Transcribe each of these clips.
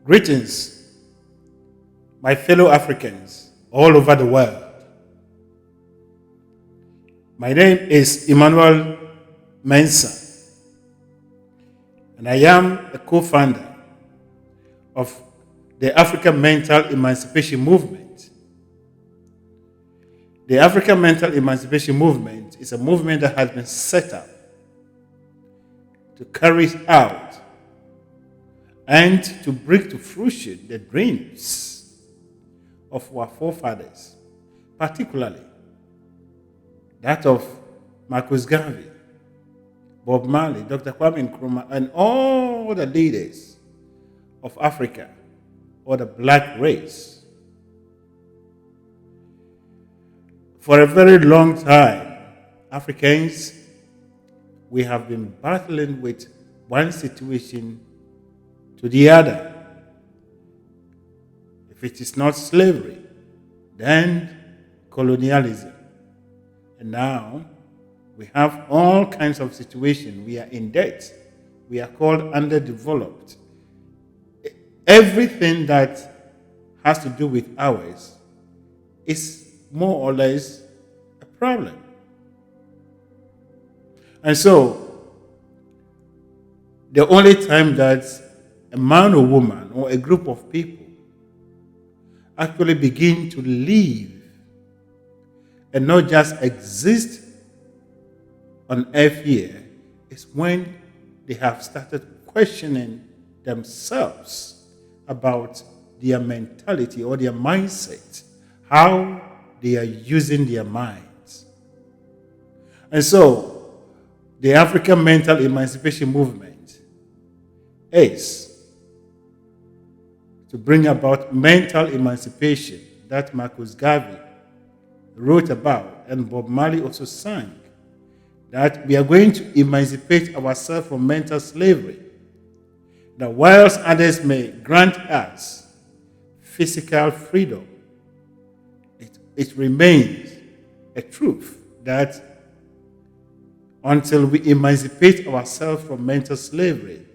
Greetings, my fellow Africans all over the world. My name is Emmanuel Mensah, and I am a co-founder of the African Mental Emancipation Movement. The African Mental Emancipation Movement is a movement that has been set up to carry out and to bring to fruition the dreams of our forefathers, particularly that of Marcus Garvey, Bob Marley, Dr. Kwame Nkrumah, and all the leaders of Africa or the black race. For a very long time, Africans, we have been battling with one situation to the other. If it is not slavery, then colonialism. And now we have all kinds of situations. We are in debt. We are called underdeveloped. Everything that has to do with ours is more or less a problem. And so, the only time that a man or woman or a group of people actually begin to live and not just exist on earth here is when they have started questioning themselves about their mentality or their mindset, how they are using their minds. And so, the African Mental Emancipation Movement is to bring about mental emancipation that Marcus Garvey wrote about and Bob Marley also sang, that we are going to emancipate ourselves from mental slavery, that whilst others may grant us physical freedom, it remains a truth that until we emancipate ourselves from mental slavery,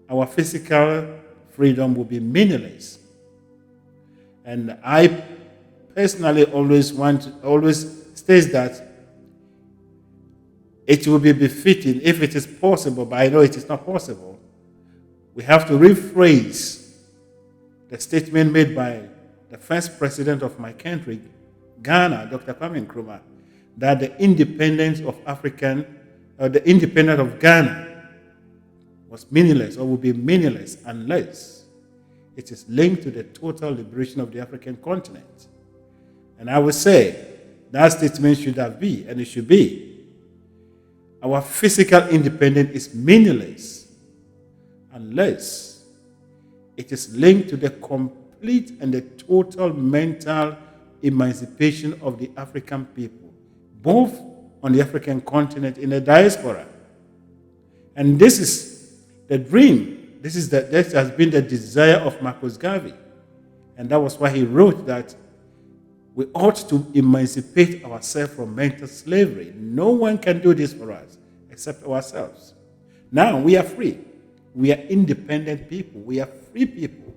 our physical freedom will be meaningless. And I personally always states that it will be befitting if it is possible, but I know it is not possible. We have to rephrase the statement made by the first president of my country, Ghana, Dr. Kwame Nkrumah, that the independence of Ghana was meaningless or will be meaninless unless it is linked to the total liberation of the African continent. And I would say that statement should have been, and it should be, our physical independence is meaninless unless it is linked to the complete and the total mental emancipation of the African people, both on the African continent and in the diaspora. And this is the dream. This has been the desire of Marcus Garvey. And that was why he wrote that we ought to emancipate ourselves from mental slavery. No one can do this for us except ourselves. Now we are free. We are independent people. We are free people.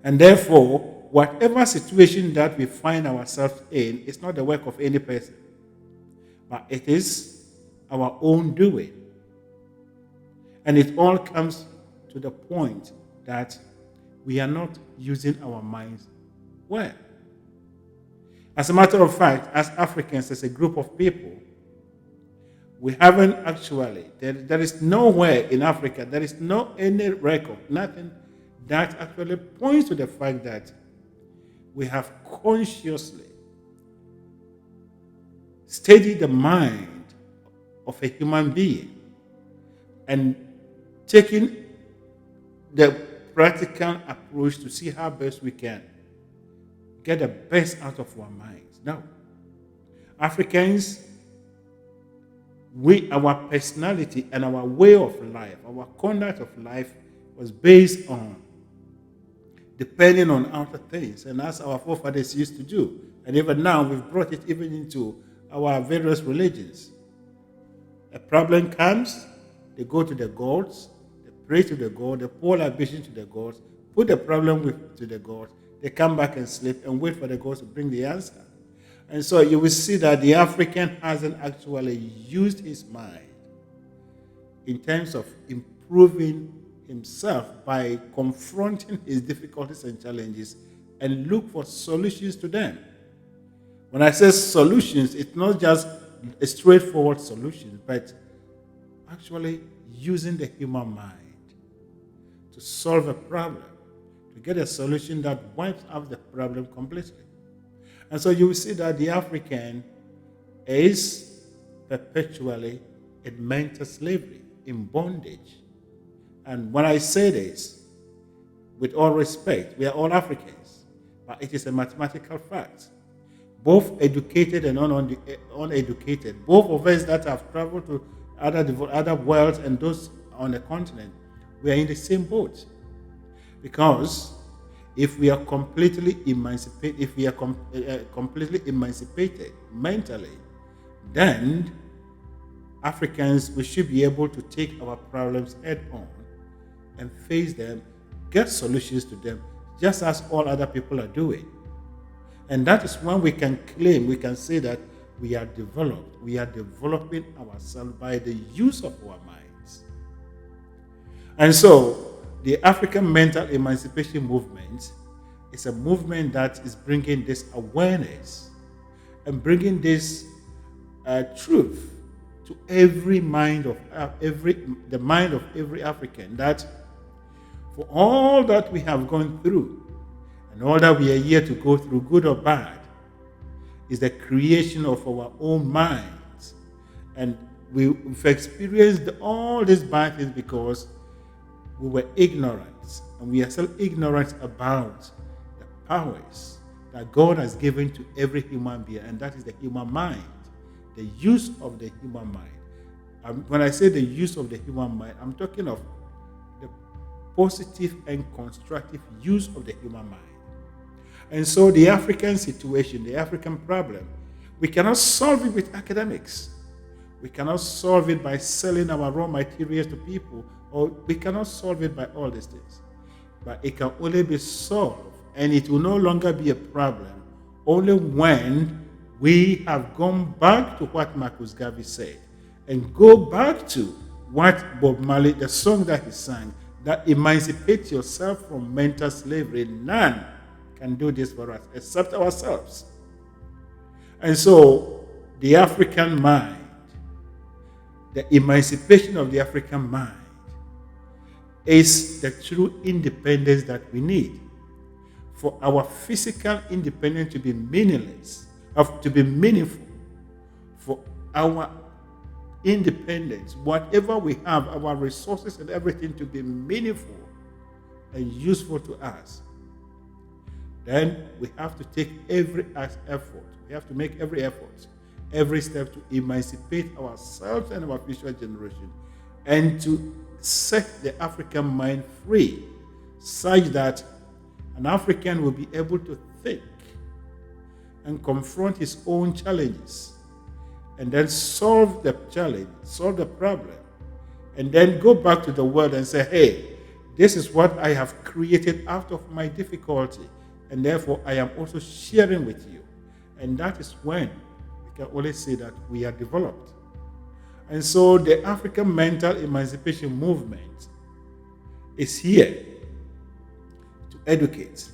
And therefore, whatever situation that we find ourselves in is not the work of any person, but it is our own doing. And it all comes to the point that we are not using our minds well. As a matter of fact, as Africans, as a group of people, we haven't actually, there is nowhere in Africa, there is no any record, nothing that actually points to the fact that we have consciously steadied the mind of a human being and taking the practical approach to see how best we can get the best out of our minds. Now, Africans, our personality and our way of life, our conduct of life was based on depending on outer things, and as our forefathers used to do. And even now, we've brought it even into our various religions. A problem comes, they go to the gods, pray to the god, they pour libation to the gods, put the problem to the gods, they come back and sleep and wait for the gods to bring the answer. And so you will see that the African hasn't actually used his mind in terms of improving himself by confronting his difficulties and challenges and look for solutions to them. When I say solutions, it's not just a straightforward solution, but actually using the human mind to solve a problem, to get a solution that wipes out the problem completely. And so you will see that the African is perpetually in mental slavery, in bondage. And when I say this, with all respect, we are all Africans, but it is a mathematical fact. Both educated and uneducated, both of us that have traveled to other worlds and those on the continent, we are in the same boat. Because if we are completely emancipated, completely emancipated mentally, then Africans, we should be able to take our problems head on and face them, get solutions to them, just as all other people are doing. And that is when we can claim, we can say that we are developed. We are developing ourselves by the use of our minds. And so, the African Mental Emancipation Movement is a movement that is bringing this awareness and bringing this truth to every mind of the mind of every African, that for all that we have gone through and all that we are here to go through, good or bad, is the creation of our own minds. And we've experienced all these bad things because we were ignorant, and we are still ignorant about the powers that God has given to every human being, and that is the human mind, the use of the human mind. When I say the use of the human mind, I'm talking of the positive and constructive use of the human mind. And so the African situation, the African problem, we cannot solve it with academics. We cannot solve it by selling our raw materials to people, or we cannot solve it by all these things. But it can only be solved, and it will no longer be a problem, only when we have gone back to what Marcus Garvey said, and go back to what Bob Marley, the song that he sang, that emancipate yourself from mental slavery. None can do this for us except ourselves. And so the African mind, the emancipation of the African mind, is the true independence that we need. For our physical independence to be meaningless, to be meaningful, for our independence, whatever we have, our resources and everything to be meaningful and useful to us, then we have to take every effort. We have to make every effort, every step to emancipate ourselves and our future generation, and to set the African mind free, such that an African will be able to think and confront his own challenges, and then solve the challenge, solve the problem, and then go back to the world and say, hey, this is what I have created out of my difficulty, and therefore I am also sharing with you. And that is when we can only say that we are developed. And so the African Mental Emancipation Movement is here to educate,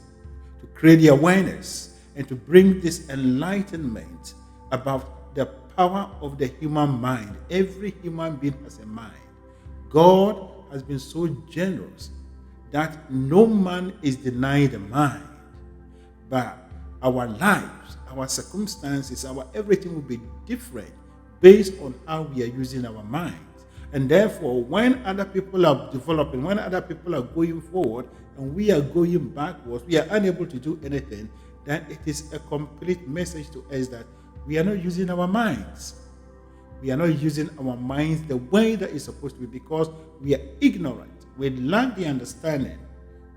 to create the awareness, and to bring this enlightenment about the power of the human mind. Every human being has a mind. God has been so generous that no man is denied a mind. But our lives, our circumstances, our everything will be different based on how we are using our minds. And therefore, when other people are developing, when other people are going forward, and we are going backwards, we are unable to do anything, then it is a complete message to us that we are not using our minds. We are not using our minds the way that it's supposed to be, because we are ignorant. We lack the understanding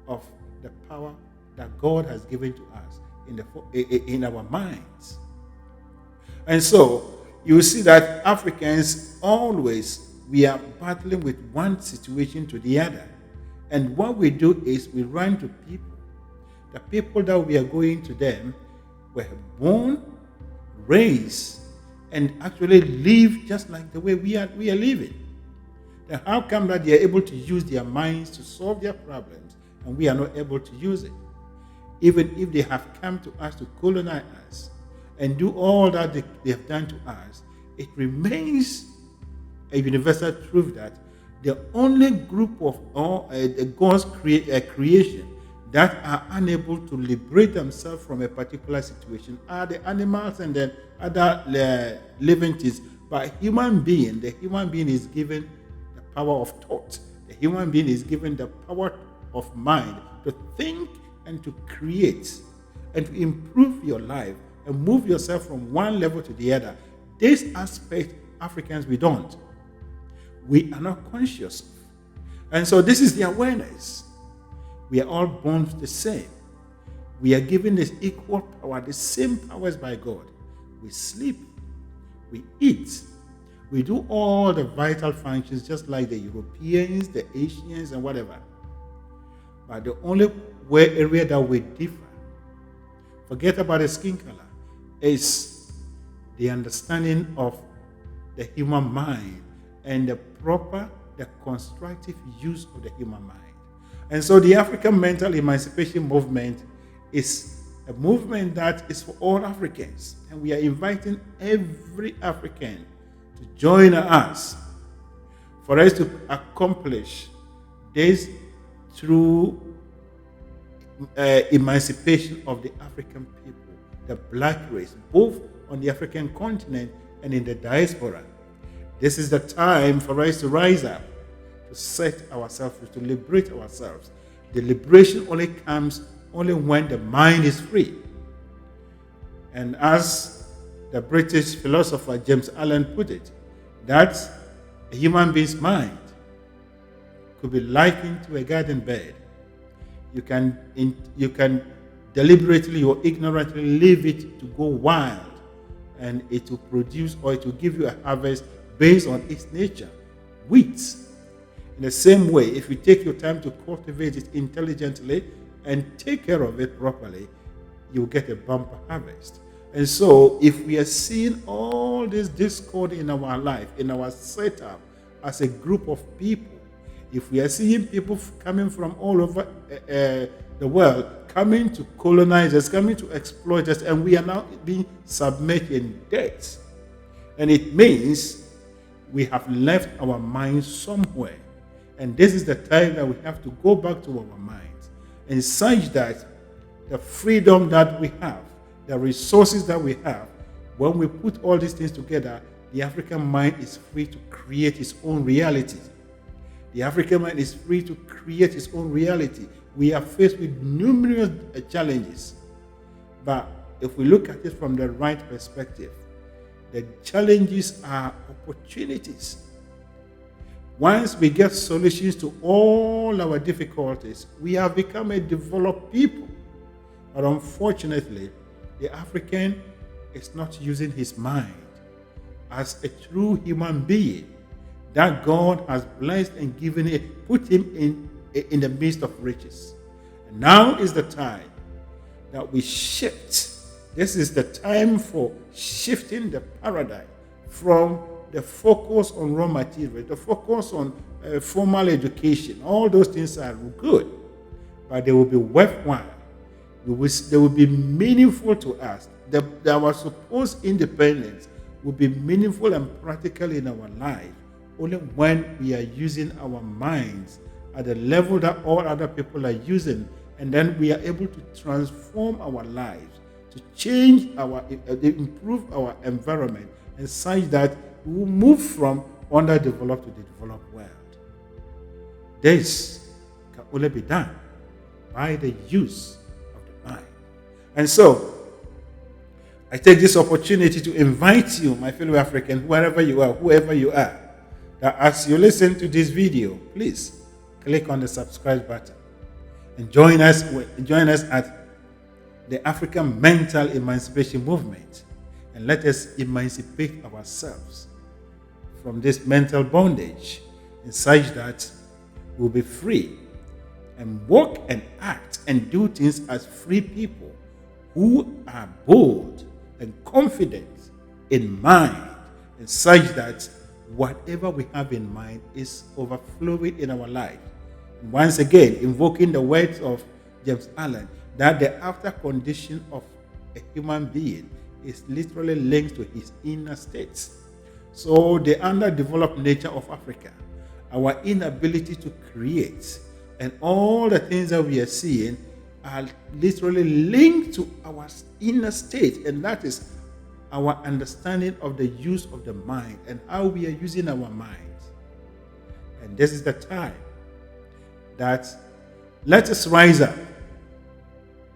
of the power that God has given to us in our minds. And so you see that Africans always we are battling with one situation to the other. And what we do is we run to people. The people that we are going to them were born, raised, and actually live just like the way we are living. Then how come that they are able to use their minds to solve their problems and we are not able to use it? Even if they have come to us to colonize us and do all that they have done to us, it remains a universal truth that the only group of all God's creation that are unable to liberate themselves from a particular situation are the animals and the other living things. But the human being is given the power of thought. The human being is given the power of mind to think and to create and to improve your life and move yourself from one level to the other. This aspect, Africans, we don't. We are not conscious of. And so this is the awareness. We are all born the same. We are given this equal power, the same powers by God. We sleep, we eat, we do all the vital functions just like the Europeans, the Asians, and whatever. But the only area that we differ, forget about the skin color, is the understanding of the human mind and the constructive use of the human mind. And so the African Mental Emancipation Movement is a movement that is for all Africans. And we are inviting every African to join us for us to accomplish this through emancipation of the African people, the black race, both on the African continent and in the diaspora. This is the time for us to rise up, to set ourselves free, to liberate ourselves. The liberation only comes when the mind is free. And as the British philosopher James Allen put it, that a human being's mind could be likened to a garden bed. You can deliberately or ignorantly leave it to go wild, and it will produce or it will give you a harvest based on its nature. Wheat. In the same way, if you take your time to cultivate it intelligently and take care of it properly, you'll get a bumper harvest. And so, if we are seeing all this discord in our life, in our setup as a group of people, if we are seeing people coming from all over the world, coming to colonize us, coming to exploit us, and we are now being submerged in debt, and it means we have left our minds somewhere. And this is the time that we have to go back to our minds, and such that the freedom that we have, the resources that we have, when we put all these things together, the African mind is free to create its own reality. The African mind is free to create its own reality. We are faced with numerous challenges, but if we look at it from the right perspective, the challenges are opportunities. Once we get solutions to all our difficulties, we have become a developed people. But unfortunately, the African is not using his mind as a true human being that God has blessed and given it, put him in the midst of riches. And now is the time that we shift. This is the time for shifting the paradigm from the focus on raw material, the focus on formal education. All those things are good, but they will be worthwhile. They will be meaningful to us. Our supposed independence will be meaningful and practical in our life only when we are using our minds at the level that all other people are using, and then we are able to transform our lives, to change improve our environment, and such that we will move from underdeveloped to the developed world. This can only be done by the use of the mind. And so, I take this opportunity to invite you, my fellow African, wherever you are, whoever you are, that as you listen to this video, please click on the subscribe button and join us at the African Mental Emancipation Movement, and let us emancipate ourselves from this mental bondage in such that we'll be free and walk and act and do things as free people who are bold and confident in mind, and such that whatever we have in mind is overflowing in our life. And once again, invoking the words of James Allen, that the after condition of a human being is literally linked to his inner states. So the underdeveloped nature of Africa, our inability to create, and all the things that we are seeing are literally linked to our inner state, and that is our understanding of the use of the mind and how we are using our minds. And this is the time that let us rise up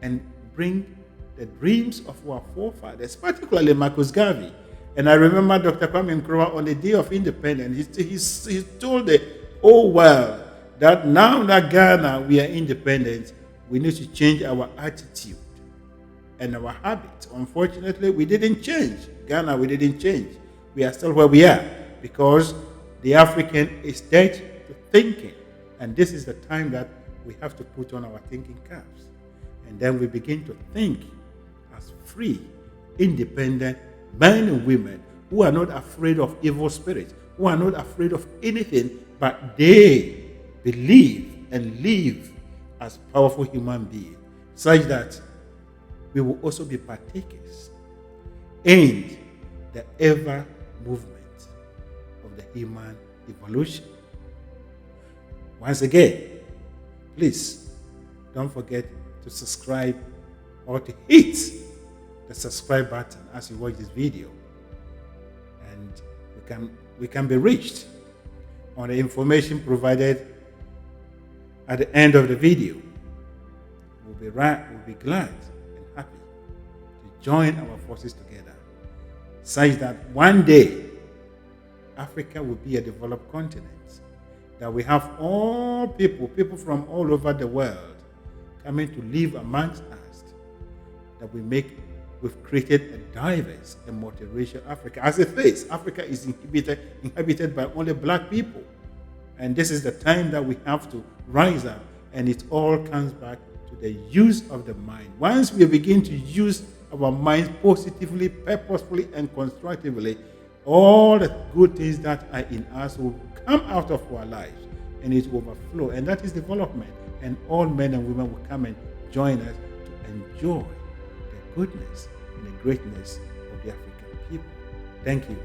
and bring the dreams of our forefathers, particularly Marcus Garvey. And I remember Dr. Kwame Nkrumah on the day of independence, he told the whole world that now that Ghana, we are independent, we need to change our attitude and our habits. Unfortunately, we didn't change. Ghana, we didn't change. We are still where we are because the African is dead to thinking. And this is the time that we have to put on our thinking caps. And then we begin to think as free, independent men and women who are not afraid of evil spirits, who are not afraid of anything, but they believe and live as powerful human beings, such that we will also be partakers in the ever movement of the human evolution. Once again, please don't forget to subscribe or to hit the subscribe button as you watch this video. And we can be reached on the information provided at the end of the video. We'll be glad and happy to join our forces together, such that one day Africa will be a developed continent, that we have all people from all over the world coming to live amongst us, that we've created a diverse and multiracial Africa. As it is, Africa is inhabited by only black people. And this is the time that we have to rise up, and it all comes back to the use of the mind. Once we begin to use our minds positively, purposefully, and constructively, all the good things that are in us will come out of our lives, and it will overflow. And that is development. And all men and women will come and join us to enjoy the goodness and the greatness of the African people. Thank you.